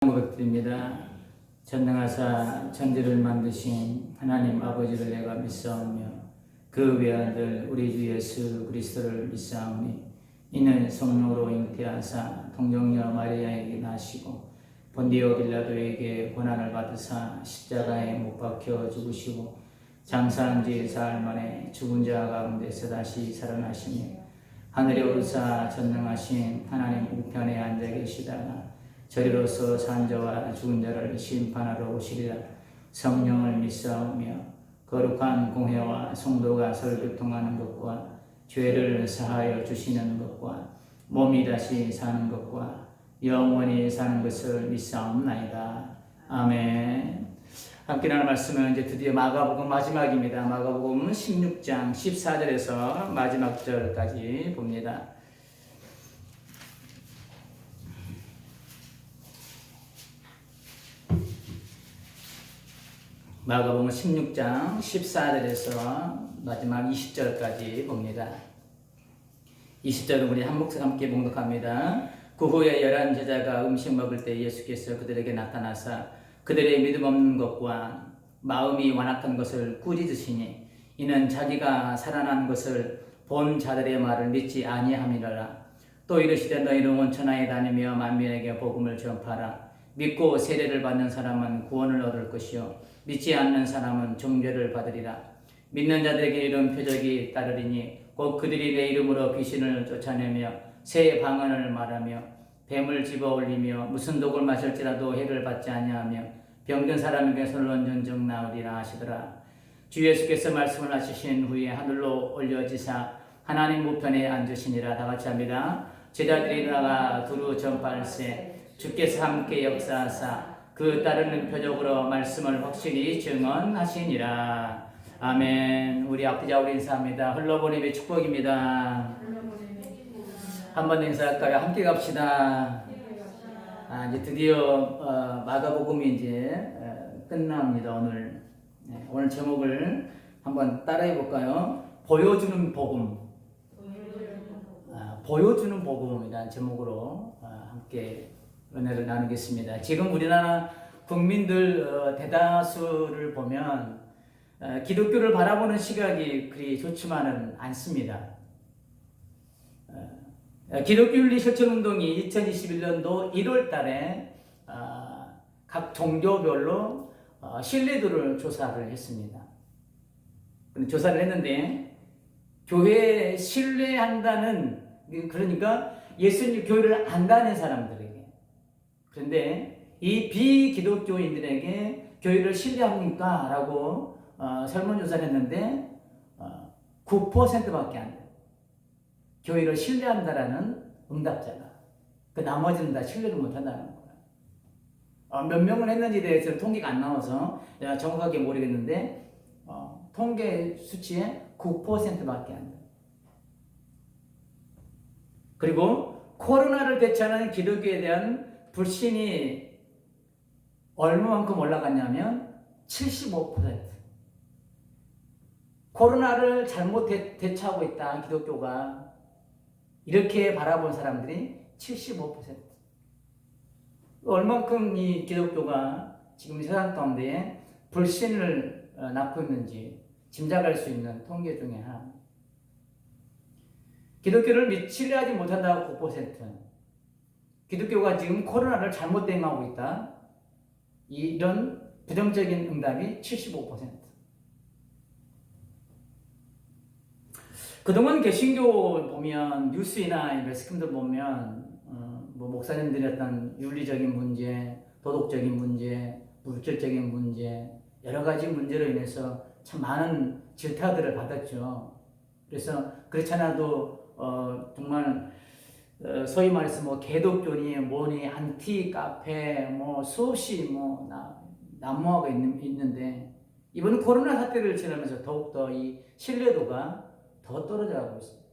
고백드립니다. 전능하사 천지를 만드신 하나님 아버지를 내가 믿사오며 그 외아들 우리 주 예수 그리스도를 믿사오니 이는 성령으로 잉태하사 동정녀 마리아에게 나시고 본디오 빌라도에게 고난을 받으사 십자가에 못 박혀 죽으시고 장사한 지 사흘 만에 죽은 자 가운데서 다시 살아나시며 하늘에 오르사 전능하신 하나님 우편에 앉아 계시다가 저리로서 산 자와 죽은 자를 심판하러 오시리라. 성령을 믿사오며 거룩한 공회와 성도가 서로 교통하는 것과 죄를 사하여 주시는 것과 몸이 다시 사는 것과 영원히 사는 것을 믿사옵나이다. 아멘. 함께 나눌 말씀은 이제 드디어 마가복음 마지막입니다. 마가복음 16장 14절에서 마지막 절까지 봅니다. 마가복음 16장 14절에서 마지막 20절까지 봅니다. 20절은 우리 한 목소리 함께 봉독합니다. 그 후에 11 제자가 음식 먹을 때 예수께서 그들에게 나타나사 그들의 믿음 없는 것과 마음이 완악한 것을 꾸짖으시니 이는 자기가 살아난 것을 본 자들의 말을 믿지 아니함이라. 또 이르시되 너희는 온 천하에 다니며 만민에게 복음을 전파하라. 믿고 세례를 받는 사람은 구원을 얻을 것이요 믿지 않는 사람은 정죄를 받으리라. 믿는 자들에게 이런 표적이 따르리니 곧 그들이 내 이름으로 귀신을 쫓아내며 새 방언을 말하며 뱀을 집어 올리며 무슨 독을 마실지라도 해를 받지 아니하며 병든 사람에게 손을 얹은 적 나으리라 하시더라. 주 예수께서 말씀을 하시신 후에 하늘로 올려지사 하나님 우편에 앉으시니라. 다 같이 합니다. 제자들이 일어나가 두루 전파할세 주께서 함께 역사하사 그 따르는 표적으로 말씀을 확실히 증언하시니라. 아멘. 우리 앞뒤자 우리 인사합니다. 흘러보내의 축복입니다. 한 번 더 인사할까요? 함께 갑시다. 이제 드디어 마가복음이 이제 끝납니다. 오늘 제목을 한번 따라해 볼까요? 보여주는 복음. 보여주는 복음이라는 제목으로 함께 은혜를 나누겠습니다. 지금 우리나라 국민들 대다수를 보면 기독교를 바라보는 시각이 그리 좋지만은 않습니다. 기독교윤리 실천운동이 2021년도 1월 달에 각 종교별로 신뢰도를 조사를 했습니다. 조사를 했는데 교회에 신뢰한다는, 그러니까 예수님 교회를 안다는 사람들에게, 그런데 이 비기독교인들에게 교회를 신뢰합니까? 라고 설문조사를 했는데 9%밖에 안 돼요. 교회를 신뢰한다라는 응답자가. 그 나머지는 다 신뢰를 못한다는 거예요. 몇 명을 했는지에 대해서는 통계가 안 나와서 내가 정확하게 모르겠는데 통계 수치에 9%밖에 안 돼요. 그리고 코로나를 대처하는 기독교에 대한 불신이 얼마만큼 올라갔냐면 75%. 코로나를 잘못 대처하고 있다, 기독교가. 이렇게 바라본 사람들이 75%. 얼만큼 이 기독교가 지금 세상 가운데 불신을 낳고 있는지 짐작할 수 있는 통계 중에 하나. 기독교를 신뢰하지 못한다고 9%. 기독교가 지금 코로나를 잘못 대응하고 있다. 이런 부정적인 응답이 75%. 그동안 개신교 보면 뉴스나 매스컴들 보면 목사님들이 어떤 윤리적인 문제, 도덕적인 문제, 물질적인 문제, 여러 가지 문제로 인해서 참 많은 질타들을 받았죠. 그래서 그렇지 않아도 정말 소위 말해서 개독교니 뭐니 안티 카페 수없이 난무하고 있는데 이번 코로나 사태를 지나면서 더욱더 이 신뢰도가 더 떨어져가고 있습니다.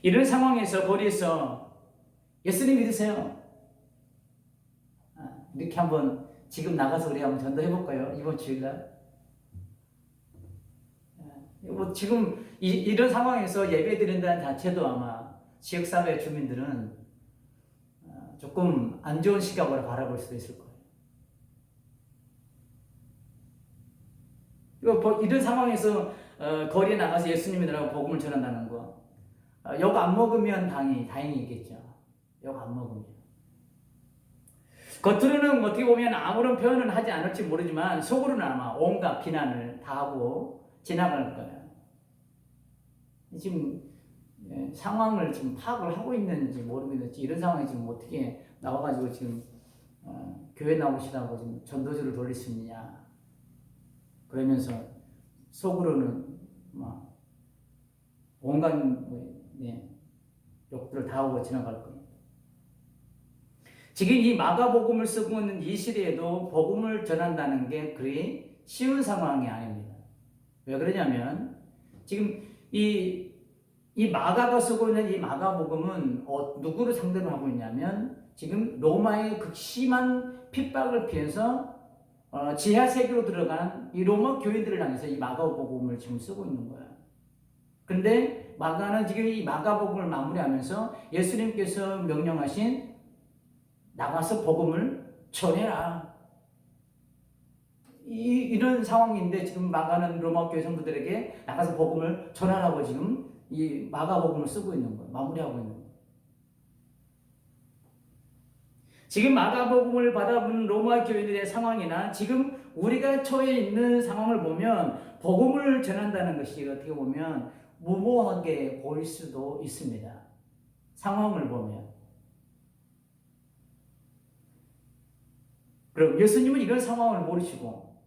이런 상황에서 거리에서 예수님 믿으세요. 이렇게 한번 지금 나가서 우리 한번 전도해 볼까요? 이번 주일날. 지금 이런 상황에서 예배 드린다는 자체도 아마 지역사회 주민들은 조금 안 좋은 시각으로 바라볼 수도 있을 거예요. 이런 상황에서 거리에 나가서 예수님이라고 복음을 전한다는 거, 욕 안 먹으면 다행이겠죠. 욕 안 먹으면. 겉으로는 어떻게 보면 아무런 표현은 하지 않을지 모르지만 속으로는 아마 온갖 비난을 다 하고 지나갈 거예요. 지금 상황을 지금 파악을 하고 있는지 모르겠는지, 이런 상황이 지금 어떻게 나와가지고 지금 교회 나오시라고 지금 전도주를 돌릴 수 있느냐, 그러면서 속으로는 막 온갖 욕들을 다 하고 지나갈 겁니다. 지금 이 마가복음을 쓰고 있는 이 시대에도 복음을 전한다는 게 그리 쉬운 상황이 아닙니다. 왜 그러냐면 지금 이 마가가 쓰고 있는 이 마가복음은 누구를 상대로 하고 있냐면 지금 로마의 극심한 핍박을 피해서 지하 세계로 들어간 이 로마 교인들을 향해서 이 마가복음을 지금 쓰고 있는 거야. 근데 마가는 지금 이 마가복음을 마무리하면서 예수님께서 명령하신 나가서 복음을 전해라, 이런 상황인데 지금 마가는 로마 교회 성도들에게 나가서 복음을 전하라고 지금 이 마가복음을 쓰고 있는 거예요. 마무리하고 있는 거예요. 지금 마가복음을 받아본 로마 교인들의 상황이나 지금 우리가 처해 있는 상황을 보면 복음을 전한다는 것이 어떻게 보면 무모하게 보일 수도 있습니다. 상황을 보면. 그럼 예수님은 이런 상황을 모르시고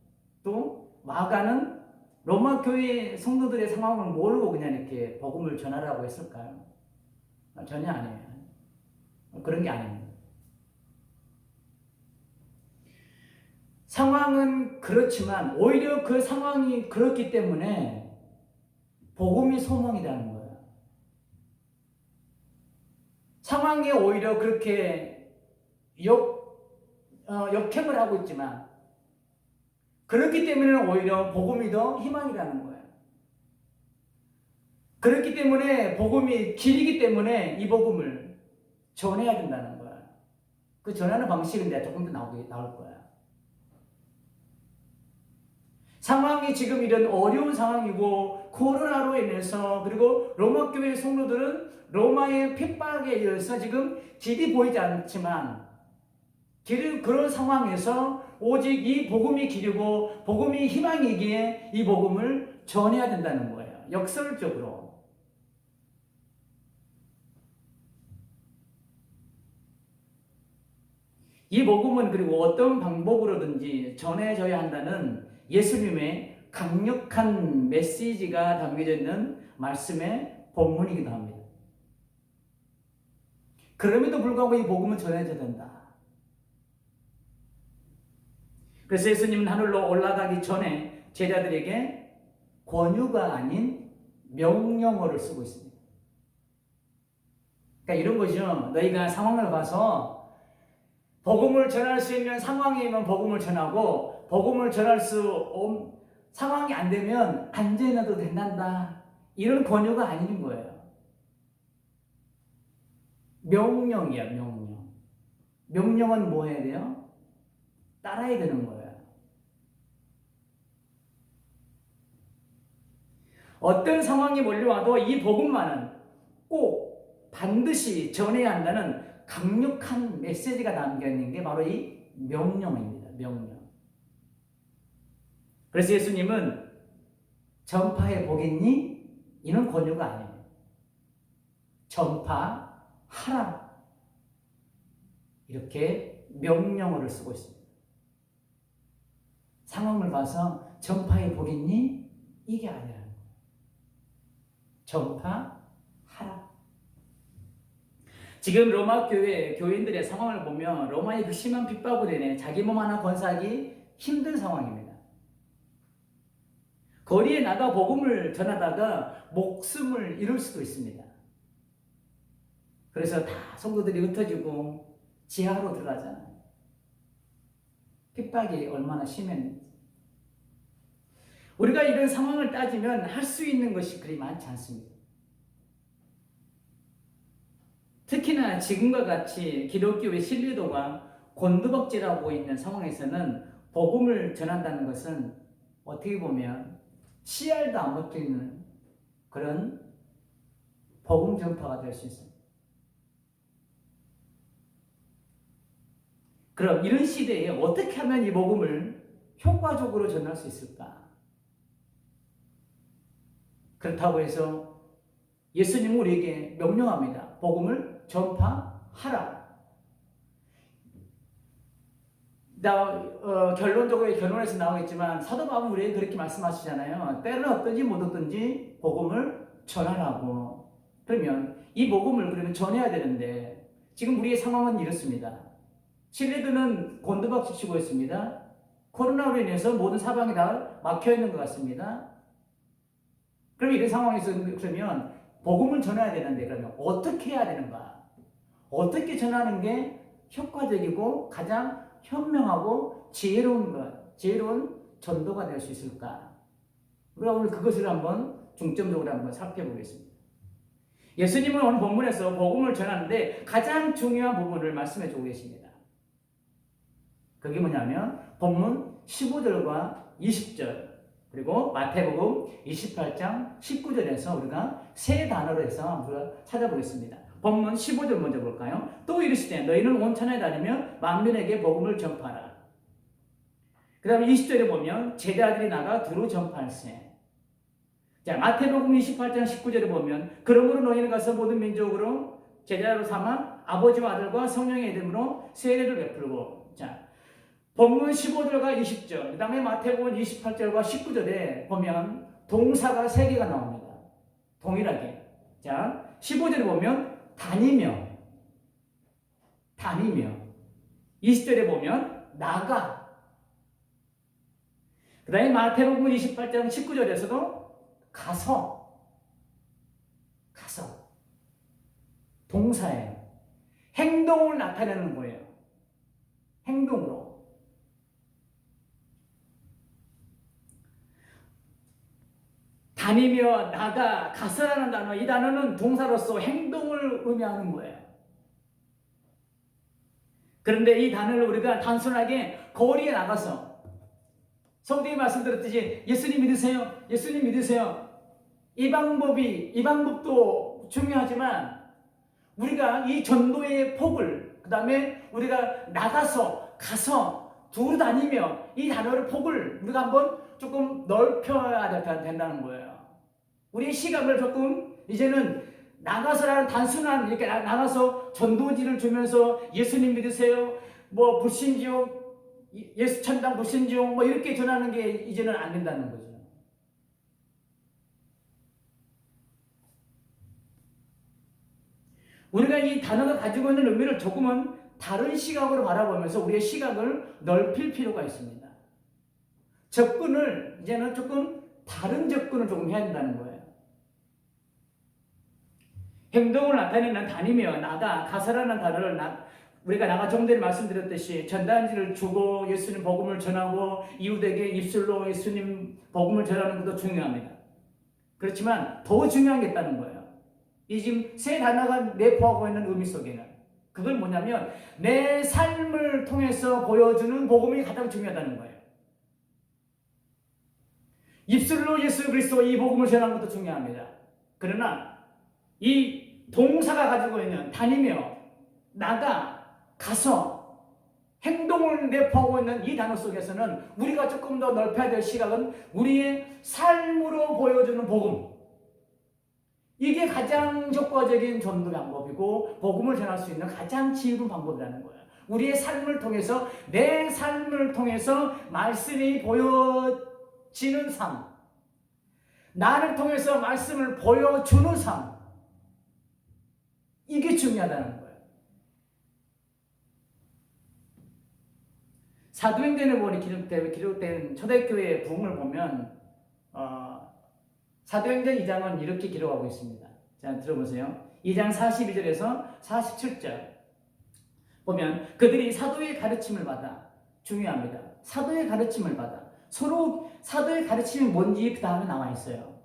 또 마가는 로마 교회 성도들의 상황을 모르고 그냥 이렇게 복음을 전하라고 했을까요? 전혀 아니에요. 그런 게 아닙니다. 상황은 그렇지만 오히려 그 상황이 그렇기 때문에 복음이 소망이라는 거예요. 상황이 오히려 그렇게 역행을 하고 있지만 그렇기 때문에 오히려 복음이 더 희망이라는 거예요. 그렇기 때문에 복음이 길이기 때문에 이 복음을 전해야 된다는 거예요. 그 전하는 방식은 내가 조금 더 나올 거야. 상황이 지금 이런 어려운 상황이고 코로나로 인해서, 그리고 로마 교회 성도들은 로마의 핍박에 의해서 지금 길이 보이지 않지만 그런 상황에서 오직 이 복음이 길이고 복음이 희망이기에 이 복음을 전해야 된다는 거예요. 역설적으로. 이 복음은 그리고 어떤 방법으로든지 전해져야 한다는 예수님의 강력한 메시지가 담겨져 있는 말씀의 본문이기도 합니다. 그럼에도 불구하고 이 복음은 전해져야 된다. 그래서 예수님은 하늘로 올라가기 전에 제자들에게 권유가 아닌 명령어를 쓰고 있습니다. 그러니까 이런 거죠. 너희가 상황을 봐서 복음을 전할 수 있는 상황이면 복음을 전하고, 복음을 전할 상황이 안 되면 안 전해도 된단다. 이런 권유가 아닌 거예요. 명령이야, 명령. 명령은 뭐 해야 돼요? 따라야 되는 거예요. 어떤 상황이 몰려와도 이 복음만은 꼭 반드시 전해야 한다는 강력한 메시지가 담겨있는 게 바로 이 명령입니다. 명령. 그래서 예수님은 전파해 보겠니? 이런 권유가 아니에요. 전파하라. 이렇게 명령어를 쓰고 있습니다. 상황을 봐서 전파해 보겠니? 이게 아니라는 거예요. 전파하라. 지금 로마 교회 교인들의 상황을 보면 로마의 그 심한 핍박으로 인해 자기 몸 하나 건사하기 힘든 상황입니다. 거리에 나가 복음을 전하다가 목숨을 잃을 수도 있습니다. 그래서 다 성도들이 흩어지고 지하로 들어가잖아요. 핍박이 얼마나 심했는지. 우리가 이런 상황을 따지면 할 수 있는 것이 그리 많지 않습니다. 특히나 지금과 같이 기독교의 신뢰도가 곤두박질하고 있는 상황에서는 복음을 전한다는 것은 어떻게 보면 씨알도 안 먹혀 있는 그런 복음 전파가 될 수 있습니다. 그럼 이런 시대에 어떻게 하면 이 복음을 효과적으로 전할 수 있을까? 그렇다고 해서 예수님은 우리에게 명령합니다. 복음을 전파하라. 결론적으로 결론에서 나오겠지만 사도 바울은 우리에게 그렇게 말씀하시잖아요. 때를 얻든지 못 얻든지 복음을 전하라고. 그러면 이 복음을 그러면 전해야 되는데 지금 우리의 상황은 이렇습니다. 신뢰도는 곤두박질 치고 있습니다. 코로나로 인해서 모든 사방이 다 막혀 있는 것 같습니다. 그럼 이런 상황에서 그러면 복음을 전해야 되는데 그러면 어떻게 해야 되는가? 어떻게 전하는 게 효과적이고 가장 현명하고 지혜로운 전도가 될 수 있을까? 우리가 오늘 그것을 한번 중점적으로 한번 살펴보겠습니다. 예수님은 오늘 본문에서 복음을 전하는데 가장 중요한 부분을 말씀해 주고 계십니다. 그게 뭐냐면 본문 15절과 20절 그리고 마태복음 28장 19절에서 우리가 세 단어로 해서 우리가 찾아보겠습니다. 본문 15절 먼저 볼까요? 또 이르시되 너희는 온 천하에 다니며 만민에게 복음을 전파하라. 그 다음에 20절에 보면 제자들이 나가 두루 전파할세. 자, 마태복음 28장 19절에 보면 그러므로 너희는 가서 모든 민족으로 제자로 삼아 아버지와 아들과 성령의 이름으로 세례를 베풀고. 자, 본문 15절과 20절 그 다음에 마태복음 28절과 19절에 보면 동사가 3개가 나옵니다. 동일하게. 자, 15절에 보면 다니며 20절에 보면 나가. 그 다음에 마태복음 28장 19절에서도 가서 동사예요. 행동을 나타내는 거예요. 행동으로. 다니며 나가 가서라는 단어, 이 단어는 동사로서 행동을 의미하는 거예요. 그런데 이 단어를 우리가 단순하게 거리에 나가서 성경에 말씀드렸듯이 예수님 믿으세요. 이 방법도 중요하지만 우리가 이 전도의 폭을 그 다음에 우리가 가서 두루 다니며 이 단어의 폭을 우리가 한번 조금 넓혀야 된다는 거예요. 우리의 시각을 조금 이제는 나가서라는 단순한 이렇게 나가서 전도지를 주면서 예수님 믿으세요. 뭐 불신지요. 예수 천당 불신지요. 뭐 이렇게 전하는 게 이제는 안 된다는 거죠. 우리가 이 단어가 가지고 있는 의미를 조금은 다른 시각으로 바라보면서 우리의 시각을 넓힐 필요가 있습니다. 접근을 이제는 조금 다른 접근을 조금 해야 된다는 거예요. 행동을 나타내는 다니며 가서라는 단어를 우리가 좀 전에 말씀드렸듯이 전단지를 주고 예수님 복음을 전하고 이웃에게 입술로 예수님 복음을 전하는 것도 중요합니다. 그렇지만 더 중요한 게 있다는 거예요. 이 지금 세 단어가 내포하고 있는 의미 속에는 그건 뭐냐면 내 삶을 통해서 보여주는 복음이 가장 중요하다는 거예요. 입술로 예수 그리스도 이 복음을 전하는 것도 중요합니다. 그러나 이 동사가 가지고 있는 다니며 가서 행동을 내포하고 있는 이 단어 속에서는 우리가 조금 더 넓혀야 될 시각은 우리의 삶으로 보여주는 복음. 이게 가장 효과적인 전도 방법이고 복음을 전할 수 있는 가장 지혜로운 방법이라는 거예요. 우리의 삶을 통해서 내 삶을 통해서 말씀이 보여지는 삶. 나를 통해서 말씀을 보여주는 삶. 이게 중요하다는 거예요. 사도행전에 보니 기록된 초대교회의 부흥을 보면 사도행전 2장은 이렇게 기록하고 있습니다. 자, 들어보세요. 2장 42절에서 47절 보면 그들이 사도의 가르침을 받아 중요합니다. 사도의 가르침을 받아 서로 사도의 가르침이 뭔지 그 다음에 나와 있어요.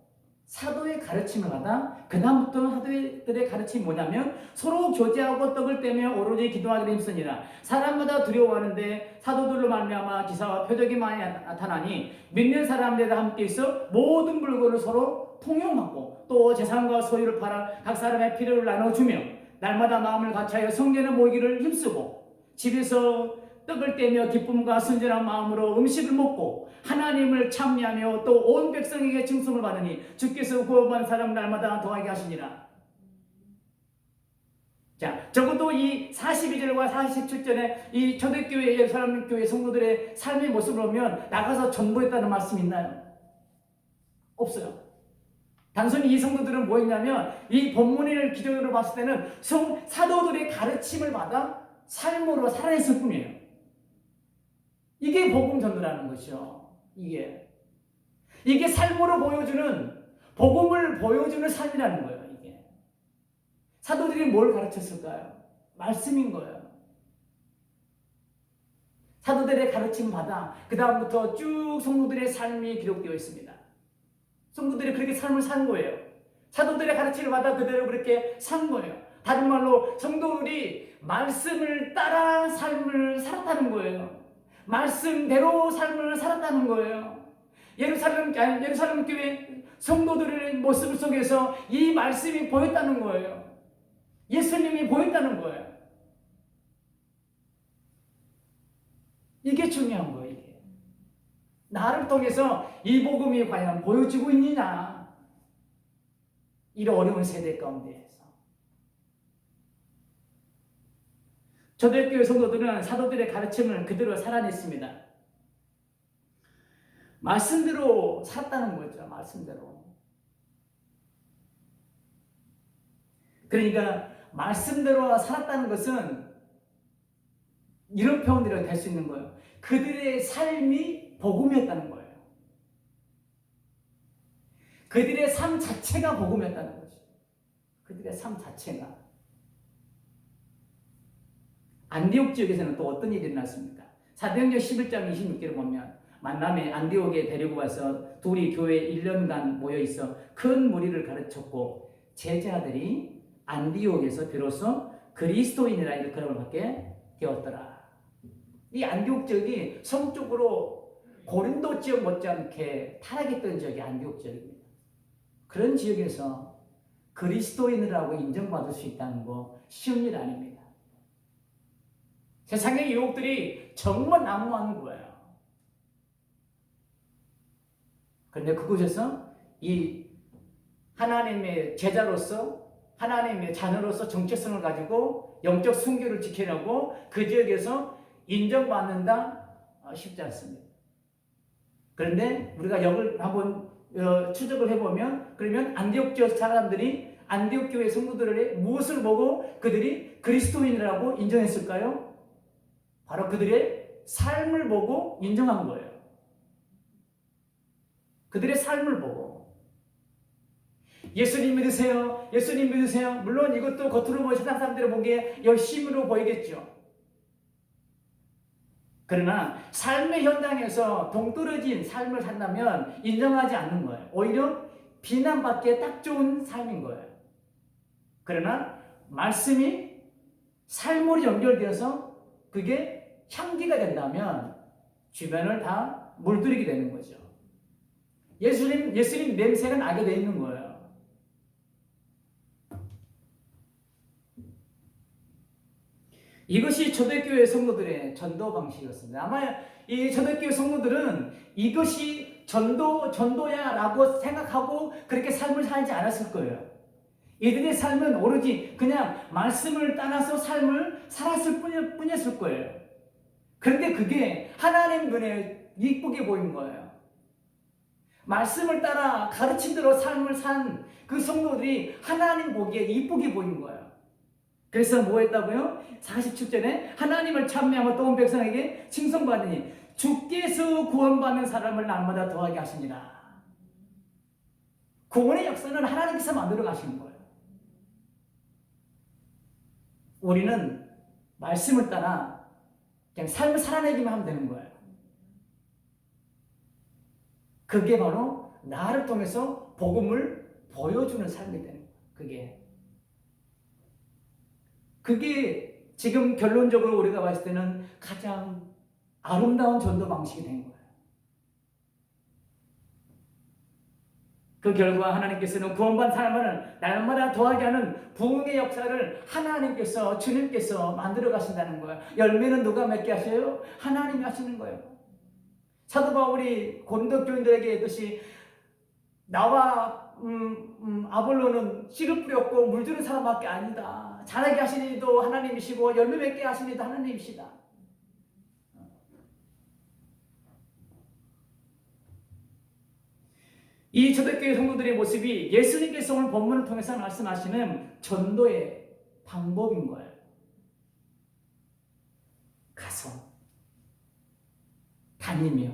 사도의 가르침을 받아 그 다음부터 사도들의 가르침이 뭐냐면 서로 교제하고 떡을 떼며 오로지 기도하기를 힘쓰니라. 사람마다 두려워하는데 사도들로 말미암아 기사와 표적이 많이 나타나니 믿는 사람들과 함께 있어 모든 물건을 서로 통용하고 또 재산과 소유를 팔아 각 사람의 필요를 나눠주며 날마다 마음을 같이하여 성전에 모이기를 힘쓰고 집에서 떡을 떼며 기쁨과 순전한 마음으로 음식을 먹고 하나님을 찬미하며 또 온 백성에게 칭송을 받으니 주께서 구원받은 사람을 날마다 더하게 하시니라. 자, 적어도 이 42절과 47절에 이 초대교회 예루살렘 교회 성도들의 삶의 모습을 보면 나가서 전도했다는 말씀이 있나요? 없어요. 단순히 이 성도들은 뭐였냐면 이 본문을 기준으로 봤을 때는 사도들의 가르침을 받아 삶으로 살아냈을 뿐이에요. 이게 복음 전도라는 것이죠. 이게 삶으로 보여주는, 복음을 보여주는 삶이라는 거예요. 이게 사도들이 뭘 가르쳤을까요? 말씀인 거예요. 사도들의 가르침 받아 그 다음부터 쭉 성도들의 삶이 기록되어 있습니다. 성도들이 그렇게 삶을 산 거예요. 사도들의 가르침을 받아 그대로 그렇게 산 거예요. 다른 말로 성도들이 말씀을 따라 삶을 살았다는 거예요. 말씀대로 삶을 살았다는 거예요. 예루살렘 교회 성도들의 모습 속에서 이 말씀이 보였다는 거예요. 예수님이 보였다는 거예요. 이게 중요한 거예요. 이게. 나를 통해서 이 복음이 과연 보여지고 있느냐? 이런 어려운 세대 가운데에서. 초대교회 성도들은 사도들의 가르침을 그대로 살아냈습니다. 말씀대로 살았다는 거죠. 말씀대로. 그러니까 말씀대로 살았다는 것은 이런 표현들이 될 수 있는 거예요. 그들의 삶이 복음이었다는 거예요. 그들의 삶 자체가 복음이었다는 거죠. 그들의 삶 자체가. 안디옥 지역에서는 또 어떤 일이 일어났습니까? 사도행전 11장 26절을 보면 만남에 안디옥에 데리고 가서 둘이 교회에 1년간 모여있어 큰 무리를 가르쳤고 제자들이 안디옥에서 비로소 그리스도인이라 일컬음을 받게 되었더라. 이 안디옥 지역이 성적으로 고린도 지역 못지않게 타락했던 지역이 안디옥 지역입니다. 그런 지역에서 그리스도인이라고 인정받을 수 있다는 거 쉬운 일 아닙니다. 세상의 유혹들이 정말 난무하는 거예요. 그런데 그곳에서 이 하나님의 제자로서 하나님의 자녀로서 정체성을 가지고 영적 순교를 지키려고 그 지역에서 인정받는다 쉽지 않습니다. 그런데 우리가 역을 한번 추적을 해보면 그러면 안디옥 지역 사람들이 안디옥 교회 성도들의 무엇을 보고 그들이 그리스도인이라고 인정했을까요? 바로 그들의 삶을 보고 인정한 거예요. 그들의 삶을 보고 예수님 믿으세요. 예수님 믿으세요. 물론 이것도 겉으로 보면 세상 사람들이 보기에 열심으로 보이겠죠. 그러나 삶의 현장에서 동떨어진 삶을 산다면 인정하지 않는 거예요. 오히려 비난받기에 딱 좋은 삶인 거예요. 그러나 말씀이 삶으로 연결되어서 그게 향기가 된다면 주변을 다 물들이게 되는 거죠. 예수님 냄새가 나게 돼 있는 거예요. 이것이 초대교회 성도들의 전도 방식이었습니다. 아마 이 초대교회 성도들은 이것이 전도야라고 생각하고 그렇게 삶을 살지 않았을 거예요. 이들의 삶은 오로지 그냥 말씀을 따라서 삶을 살았을 뿐이었을 거예요. 그런데 그게 하나님 눈에 이쁘게 보인 거예요. 말씀을 따라 가르침대로 삶을 산 그 성도들이 하나님 보기에 이쁘게 보인 거예요. 그래서 뭐 했다고요? 47절에 하나님을 찬미하며 또 온 백성에게 칭송받으니 주께서 구원받는 사람을 날마다 더하게 하시니라. 구원의 역사는 하나님께서 만들어 가시는 거예요. 우리는 말씀을 따라 그냥 삶을 살아내기만 하면 되는 거예요. 그게 바로 나를 통해서 복음을 보여주는 삶이 되는 거예요. 그게 지금 결론적으로 우리가 봤을 때는 가장 아름다운 전도 방식이 된 거예요. 그 결과 하나님께서는 구원받은 사람을 날마다 더하게 하는 부흥의 역사를 하나님께서, 주님께서 만들어 가신다는 거예요. 열매는 누가 맺게 하셔요? 하나님이 하시는 거예요. 사도 바울이 고린도 교인들에게 했듯이 나와 아볼로는 씨를 뿌렸고 물주는 사람밖에 아니다. 자라게 하신 이도 하나님이시고 열매 맺게 하신 이도 하나님이시다. 이 초대교회 성도들의 모습이 예수님께서 오늘 본문을 통해서 말씀하시는 전도의 방법인 거예요. 가서 다니며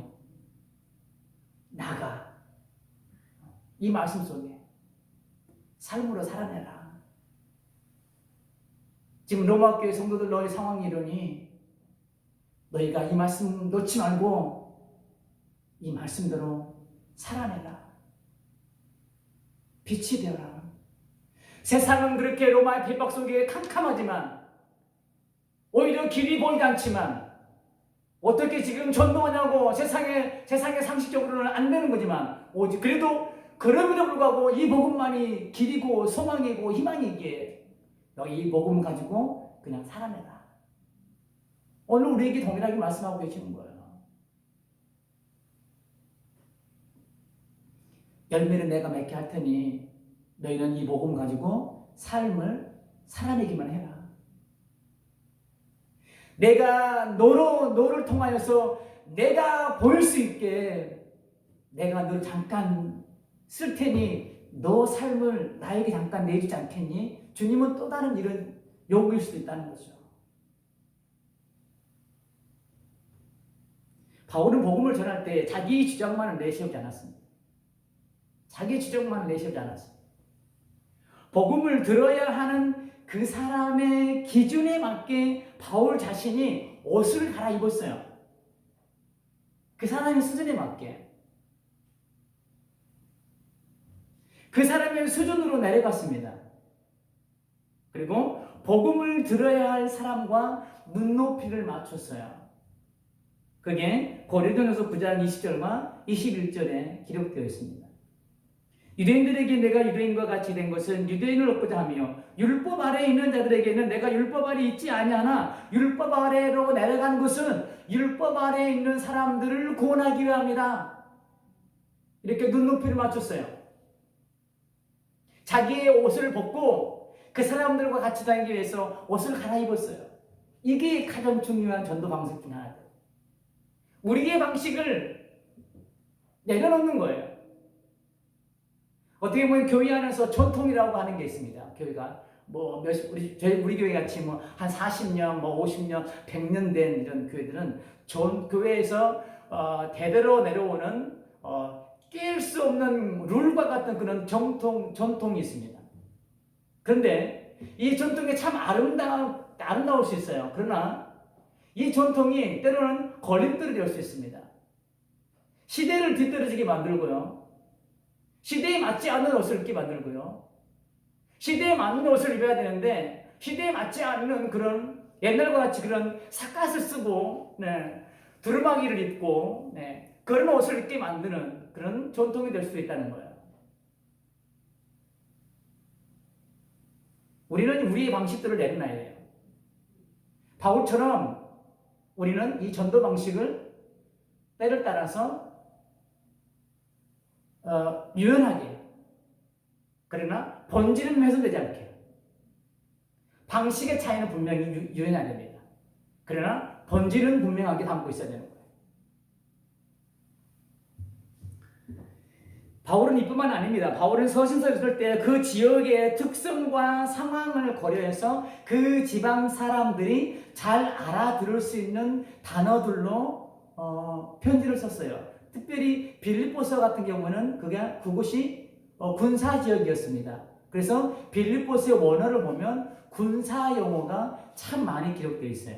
나가 이 말씀 속에 삶으로 살아내라. 지금 로마교회 성도들 너희 상황이 이러니 너희가 이 말씀 놓지 말고 이 말씀대로 살아내라. 빛이 되어라. 세상은 그렇게 로마의 핍박 속에 캄캄하지만 오히려 길이 보이지 않지만 어떻게 지금 전도하냐고 세상에 상식적으로는 안 되는 거지만 오직 그래도 그럼에도 불구하고 이 복음만이 길이고 소망이고 희망이기에 너희 이 복음 가지고 그냥 살아내라. 오늘 우리에게 동일하게 말씀하고 계시는 거예요. 열매는 내가 맺게 할 테니 너희는 이 복음 가지고 삶을 살아내기만 해라. 내가 너를 통하여서 내가 보일 수 있게 내가 너 잠깐 쓸 테니 너 삶을 나에게 잠깐 내주지 않겠니? 주님은 또 다른 일은 요구일 수도 있다는 거죠. 바울은 복음을 전할 때 자기 주장만을 내세우지 않았습니다. 자기 주장만을 내세우지 않았습니다. 복음을 들어야 하는 그 사람의 기준에 맞게 바울 자신이 옷을 갈아입었어요. 그 사람의 수준에 맞게. 그 사람의 수준으로 내려갔습니다. 그리고 복음을 들어야 할 사람과 눈높이를 맞췄어요. 그게 고린도전서 9장 20절과 21절에 기록되어 있습니다. 유대인들에게 내가 유대인과 같이 된 것은 유대인을 얻고자 하며 율법 아래에 있는 자들에게는 내가 율법 아래에 있지 아니하나 율법 아래로 내려간 것은 율법 아래에 있는 사람들을 구원하기 위함이다. 이렇게 눈높이를 맞췄어요. 자기의 옷을 벗고 그 사람들과 같이 다니기 위해서 옷을 갈아입었어요. 이게 가장 중요한 전도 방식 중 하나예요. 우리의 방식을 내려놓는 거예요. 어떻게 보면 교회 안에서 전통이라고 하는 게 있습니다. 교회가 우리 교회 같이 한 40년, 50년, 100년 된 이런 교회들은 교회에서 대대로 내려오는 깰 수 없는 룰과 같은 그런 전통이 있습니다. 그런데 이 전통이 참 아름다울 수 있어요. 그러나 이 전통이 때로는 걸림돌이 될 수 있습니다. 시대를 뒤떨어지게 만들고요. 시대에 맞지 않는 옷을 입게 만들고요. 시대에 맞는 옷을 입어야 되는데 시대에 맞지 않는 그런 옛날과 같이 그런 삿갓을 쓰고 두루마기를 입고 그런 옷을 입게 만드는 그런 전통이 될 수 있다는 거예요. 우리는 우리의 방식들을 내려놔야 돼요. 바울처럼 우리는 이 전도 방식을 때를 따라서 유연하게, 그러나 본질은 훼손되지 않게, 방식의 차이는 분명히 유연해야 됩니다. 그러나 본질은 분명하게 담고 있어야 되는 거예요. 바울은 이뿐만 아닙니다. 바울은 서신서를 쓸 때 그 지역의 특성과 상황을 고려해서 그 지방 사람들이 잘 알아들을 수 있는 단어들로 편지를 썼어요. 특별히 빌립보서 같은 경우는 그곳이 군사 지역이었습니다. 그래서 빌립보서의 원어를 보면 군사 용어가 참 많이 기록되어 있어요.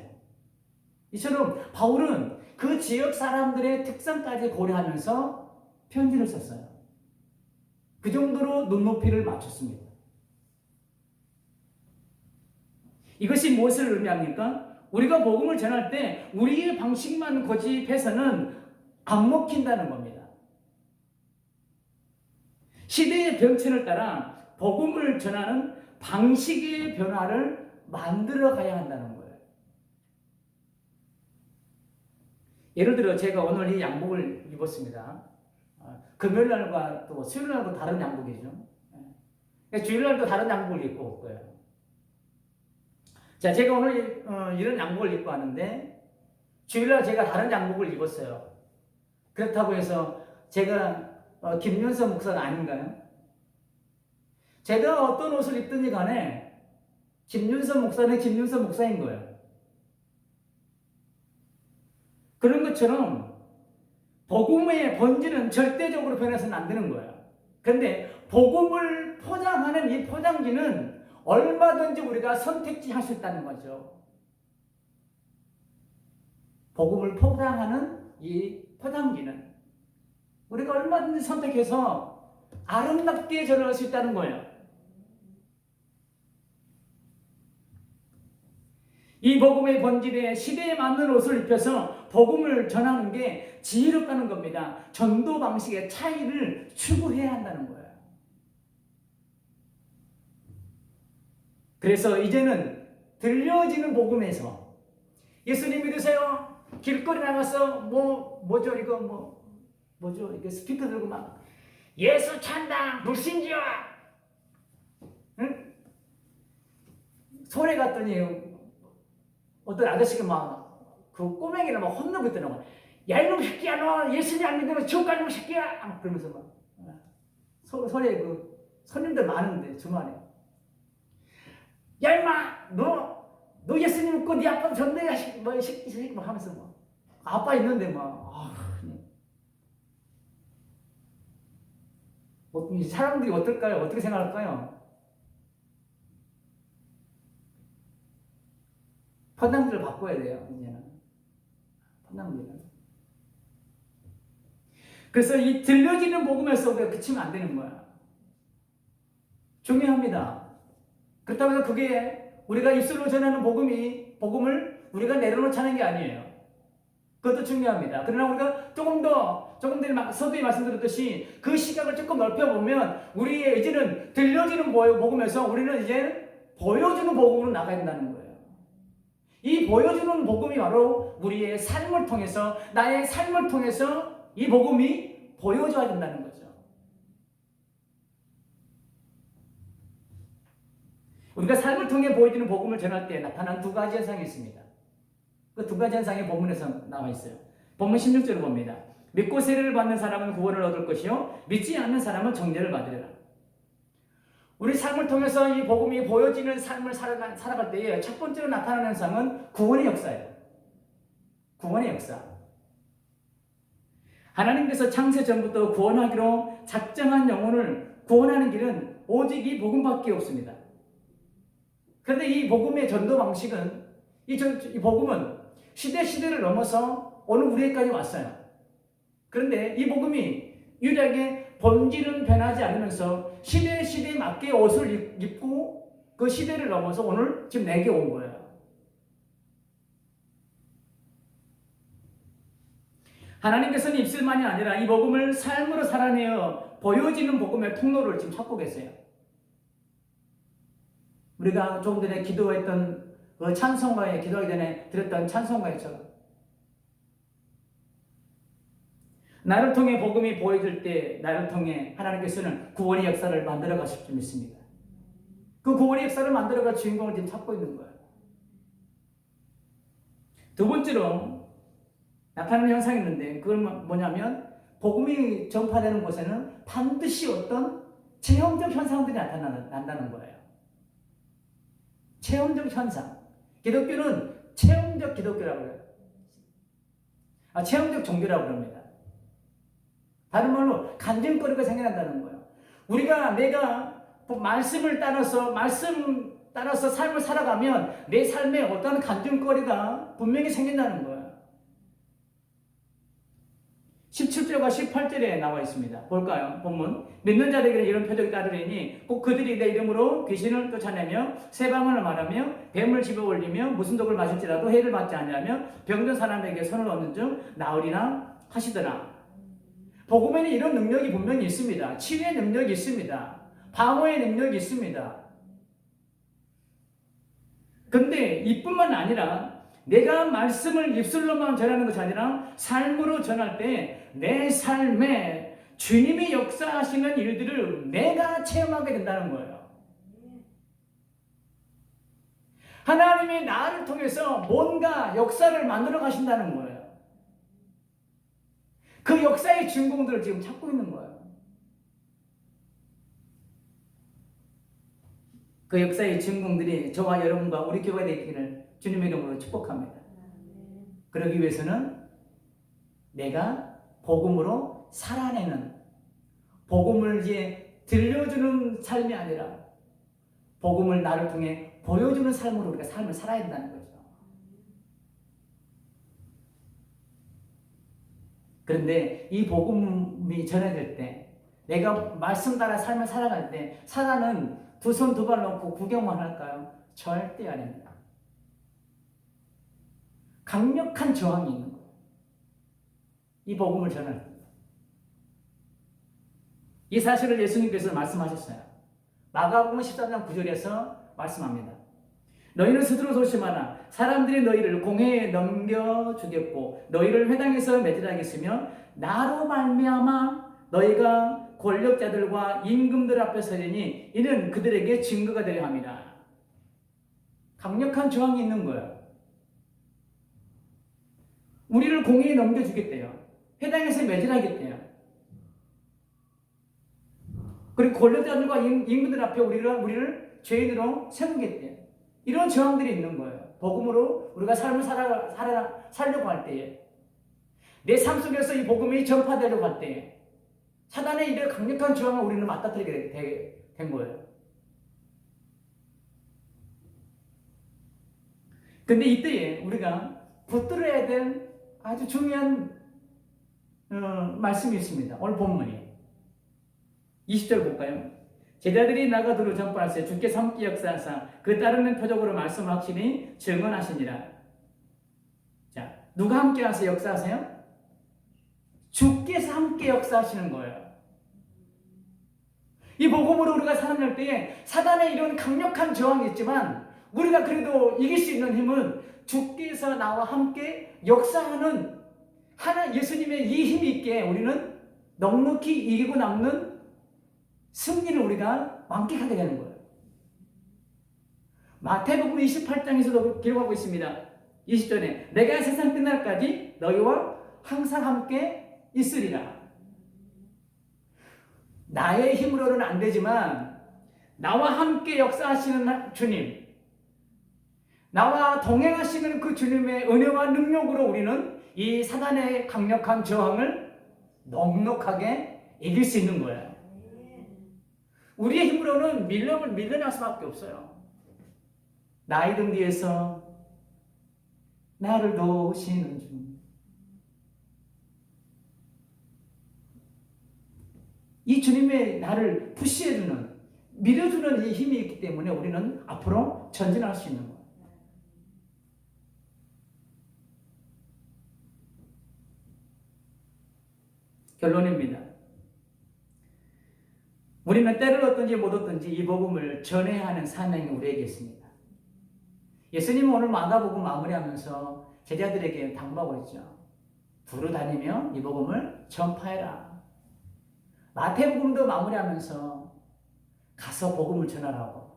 이처럼 바울은 그 지역 사람들의 특성까지 고려하면서 편지를 썼어요. 그 정도로 눈높이를 맞췄습니다. 이것이 무엇을 의미합니까? 우리가 복음을 전할 때 우리의 방식만 고집해서는 안 먹힌다는 겁니다. 시대의 변천을 따라 복음을 전하는 방식의 변화를 만들어 가야 한다는 거예요. 예를 들어 제가 오늘 이 양복을 입었습니다. 금요일날과 또 수요일날도 다른 양복이죠. 주일날도 다른 양복을 입고 올 거예요. 자, 제가 오늘 이런 양복을 입고 왔는데 주일날 제가 다른 양복을 입었어요. 그렇다고 해서 제가 김윤서 목사가 아닌가요? 제가 어떤 옷을 입든지 간에 김윤서 목사는 김윤서 목사인 거예요. 그런 것처럼 복음의 본질은 절대적으로 변해서는 안 되는 거예요. 그런데 복음을 포장하는 이 포장지는 얼마든지 우리가 선택지 할 수 있다는 거죠. 복음을 포장하는 이 포장지는 우리가 얼마든지 선택해서 아름답게 전할 수 있다는 거예요. 이 복음의 본질에 시대에 맞는 옷을 입혀서 복음을 전하는 게 지혜롭다는 겁니다. 전도 방식의 차이를 추구해야 한다는 거예요. 그래서 이제는 들려지는 복음에서 예수님 믿으세요. 길거리 나가서 뭐죠 이거 뭐죠 이게 스피커 들고 막 예수 찬양 불신지어 응? 소리 갔더니 어떤 아저씨가 막 그 꼬맹이를 막 혼내고 있더라고요. 야 이놈 새끼야 너 예수님 안 믿으면 지옥 가는 놈 새끼야 그러면서 막 소리에 그 손님들 많은데 주말에 야 임마 너 예수님 믿고 네 아빠 전대야 뭐 새끼 뭐 하면서 뭐 아빠 있는데 막 사람들이 어떨까요? 어떻게 생각할까요? 포장지를 바꿔야 돼요. 이제는 포장지를. 그래서 이 들려지는 복음에서 우리가 그치면 안 되는 거야. 중요합니다. 그렇다고 해서 그게 우리가 입술로 전하는 복음을 우리가 내려놓자는 게 아니에요. 그것도 중요합니다. 그러나 우리가 조금 전에 서두에 말씀드렸듯이 그 시각을 조금 넓혀보면 우리의 이제는 들려지는 복음에서 우리는 이제 보여주는 복음으로 나가야 된다는 거예요. 이 보여주는 복음이 바로 우리의 삶을 통해서 나의 삶을 통해서 이 복음이 보여져야 된다는 거죠. 우리가 삶을 통해 보여지는 복음을 전할 때 나타난 두 가지 현상이 있습니다. 그 두 가지 현상이 본문에서 나와 있어요. 본문 16절을 봅니다. 믿고 세례를 받는 사람은 구원을 얻을 것이요 믿지 않는 사람은 정죄를 받으리라. 우리 삶을 통해서 이 복음이 보여지는 삶을 살아갈 때에 첫 번째로 나타나는 현상은 구원의 역사예요. 구원의 역사. 하나님께서 창세 전부터 구원하기로 작정한 영혼을 구원하는 길은 오직 이 복음밖에 없습니다. 그런데 이 복음의 전도 방식은 이 복음은 시대를 넘어서 오늘 우리에게까지 왔어요. 그런데 이 복음이 유일하게 본질은 변하지 않으면서 시대에 맞게 옷을 입고 그 시대를 넘어서 오늘 지금 내게 온 거예요. 하나님께서는 입술만이 아니라 이 복음을 삶으로 살아내어 보여지는 복음의 통로를 지금 찾고 계세요. 우리가 조금 전에 기도했던 그 찬송가에 기도하기 전에 드렸던 찬송가에처럼 나를 통해 복음이 보여질 때 나를 통해 하나님께서는 구원의 역사를 만들어 가실 줄 믿습니다. 그 구원의 역사를 만들어 갈 주인공을 지금 찾고 있는 거예요. 두 번째로 나타나는 현상이 있는데 그건 뭐냐면 복음이 전파되는 곳에는 반드시 어떤 체험적 현상들이 나타난다는 거예요. 체험적 현상. 기독교는 체험적 기독교라고 해요. 체험적 종교라고 합니다. 다른 말로 간증거리가 생겨난다는 거예요. 내가 말씀을 따라서 삶을 살아가면 내 삶에 어떤 간증거리가 분명히 생긴다는 거예요. 17절에 15절과 18절에 나와 있습니다. 볼까요? 본문. 믿는 자들에게 이런 표적이 따르리니 꼭 그들이 내 이름으로 귀신을 쫓아내며 새 방언을 말하며 뱀을 집어 올리며 무슨 독을 마실지라도 해를 받지 아니하며 병든 사람에게 손을 얹는 중 나으리라 하시더라. 복음에는 이런 능력이 분명히 있습니다. 치유의 능력이 있습니다. 방어의 능력이 있습니다. 근데 이뿐만 아니라 내가 말씀을 입술로만 전하는 것이 아니라 삶으로 전할 때 내 삶에 주님이 역사하시는 일들을 내가 체험하게 된다는 거예요. 하나님이 나를 통해서 뭔가 역사를 만들어 가신다는 거예요. 그 역사의 주인공들을 지금 찾고 있는 거예요. 그 역사의 주인공들이 저와 여러분과 우리 교회가 되기를 주님의 이름으로 축복합니다. 그러기 위해서는 내가 복음으로 살아내는, 복음을 이제 들려주는 삶이 아니라 복음을 나를 통해 보여주는 삶으로 우리가 삶을 살아야 된다는 거죠. 그런데 이 복음이 전해질 때, 내가 말씀 따라 삶을 살아갈 때 사단은 두 손 두 발 놓고 구경만 할까요? 절대 아닙니다. 강력한 저항이 있는 거예요. 이 복음을 전할 때. 이 사실을 예수님께서 말씀하셨어요. 마가복음 14장 9절에서 말씀합니다. 너희는 스스로 조심하라. 사람들이 너희를 공회에 넘겨주겠고 너희를 회당에서 매질하겠으며 나로 말미암아 너희가 권력자들과 임금들 앞에 서리니 이는 그들에게 증거가 되려 함이라. 강력한 저항이 있는 거예요. 우리를 공회에 넘겨주겠대요. 회당에서 매질하겠대요. 그리고 권력자들과 임금들 앞에 우리를 죄인으로 세우겠대요. 이런 저항들이 있는 거예요. 복음으로 우리가 삶을 살려고 할 때에, 내 삶 속에서 이 복음이 전파되려고 할 때에 사단의 이런 강력한 저항을 우리는 맞닥뜨리게 된 거예요. 근데 이때에 우리가 붙들어야 될 아주 중요한 말씀이 있습니다. 오늘 본문이 20절 볼까요? 제자들이 나가도록 전파하세 주께서 함께 역사하사 그 따르는 표적으로 말씀하시니 증언하시니라. 자, 누가 함께 하세요? 역사하세요? 주께서 함께 역사하시는 거예요. 이 복음으로 우리가 살아낼 때에 사단의 이런 강력한 저항이 있지만 우리가 그래도 이길 수 있는 힘은 주께서 나와 함께 역사하는 예수님의 이 힘이 있게 우리는 넉넉히 이기고 남는 승리를 우리가 만끽하게 되는 거예요. 마태복음 28장에서도 기록하고 있습니다. 20절에 내가 세상 끝날까지 너희와 항상 함께 있으리라. 나의 힘으로는 안 되지만 나와 함께 역사하시는 주님, 나와 동행하시는 그 주님의 은혜와 능력으로 우리는 이 사단의 강력한 저항을 넉넉하게 이길 수 있는 거예요. 우리의 힘으로는 밀려날 수밖에 없어요. 나의 등 뒤에서 나를 도우시는 주. 이 주님의 나를 푸시해주는, 밀어주는 이 힘이 있기 때문에 우리는 앞으로 전진할 수 있는 거예요. 결론입니다. 우리는 때를 얻든지 못 얻든지 이 복음을 전해야 하는 사명이 우리에게 있습니다. 예수님은 오늘 마가복음 마무리하면서 제자들에게 당부하고 있죠. 두루 다니며 이 복음을 전파해라. 마태복음도 마무리하면서 가서 복음을 전하라고.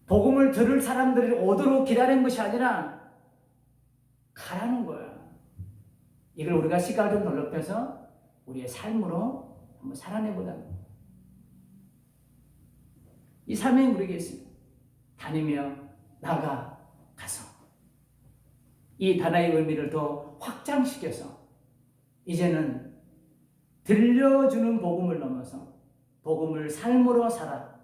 복음을 들을 사람들이 오도록 기다린 것이 아니라 가라는 거예요. 이걸 우리가 시각을 좀 넓혀서 우리의 삶으로 한번 살아내보자. 이 사명이 우리에게 있습니다. 다니며 가서 이 단어의 의미를 더 확장시켜서 이제는 들려주는 복음을 넘어서 복음을 삶으로 살아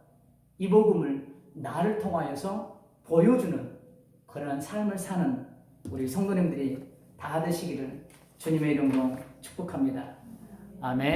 이 복음을 나를 통하여서 보여주는 그러한 삶을 사는 우리 성도님들이 다 되시기를 주님의 이름으로 축복합니다. 아멘.